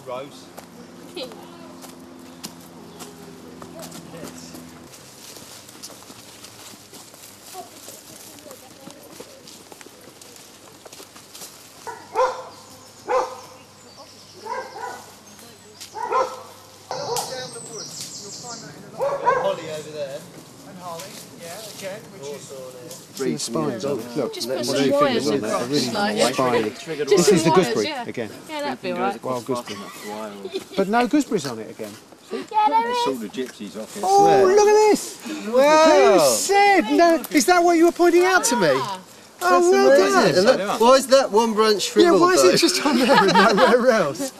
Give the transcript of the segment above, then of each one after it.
little rose. King. Yes. Down the woods, you'll find that in a lot of Holly over there. and holly, yeah, again, which is See the spines on it. Look, Just there put are some two wires fingers on there. They're across, really like, spiny. Just This is the some wires, gooseberry yeah. again. Yeah, that'd be right. Wild gooseberry. But no gooseberries on it again. Yeah, there is. All the gypsies off it. Oh, look at this! Wow. Who said? No, is that what you were pointing out to me? Ah. Oh, well done. Look, why is that one branch Yeah, shriveled why is though? it just on there and nowhere else?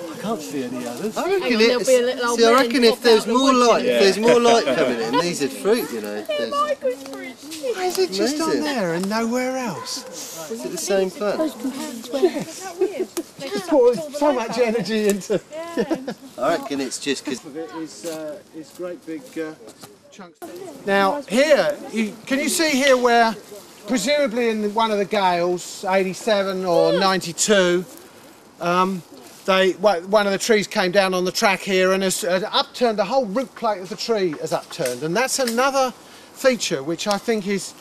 I can't see any others. I Hang reckon on, there'll be a little old see, I man reckon if pop there's out the more woods light, in if there's more light coming in, these would fruit, you know. There's, Why is it just on Amazing. there and nowhere else? is it the same plant? Poured so much energy into. I reckon it's just because Is great big chunks. Now here, can you see here where, presumably in one of the gales, 87 or 92, one of the trees came down on the track here and has upturned, the whole root plate of the tree has upturned, and that's another feature which I think is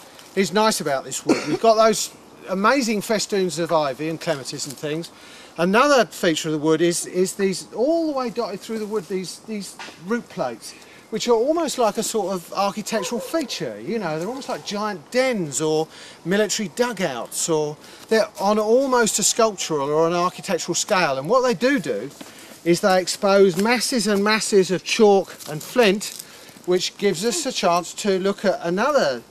nice about this wood. We've got those amazing festoons of ivy and clematis and things. Another feature of the wood is these, all the way dotted through the wood, these root plates, which are almost like a sort of architectural feature. You know, they're almost like giant dens or military dugouts, or they're on almost a sculptural or an architectural scale. And what they do is they expose masses and masses of chalk and flint, which gives us a chance to look at another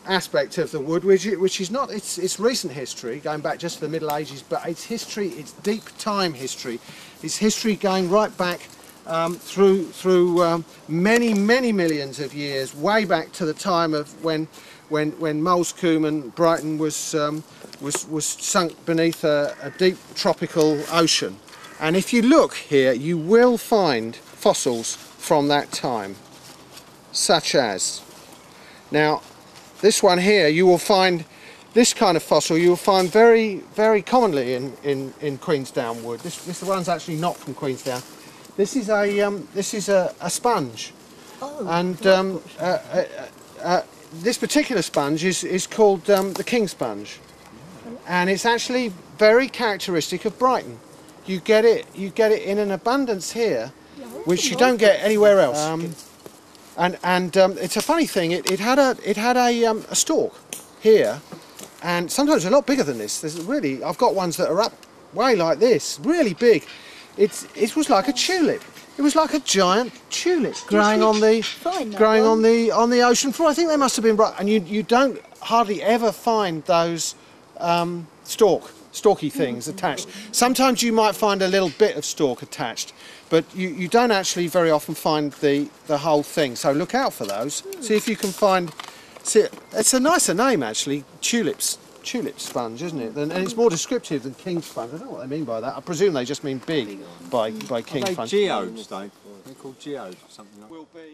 aspect of the wood, which is not its recent history, going back just to the Middle Ages, but its history, its deep time history, its history going right back through many millions of years, way back to the time of when Moulsecoomb and Brighton was sunk beneath a deep tropical ocean. And if you look here, you will find fossils from that time, such as, now this one here, you will find this kind of fossil you will find very commonly in Queensdown wood. This one's actually not from Queensdown. This is a sponge, and this particular sponge is called the king sponge, and it's actually very characteristic of Brighton. You get it in an abundance here, which you don't get anywhere else. And it's a funny thing. It had a stalk here, and sometimes a lot bigger than this. There's really, I've got ones that are up way like this, really big. It was like a tulip. It was like a giant tulip growing on the ocean floor. I think they must have been right. And you don't hardly ever find those stalky things attached. Sometimes you might find a little bit of stalk attached, but you don't actually very often find the whole thing. So look out for those. See if you can find. See, it's a nicer name actually, tulip sponge, isn't it? And it's more descriptive than king sponge. I don't know what they mean by that. I presume they just mean big by king sponge. Geodes, though. They're called geodes or something like that. Will be.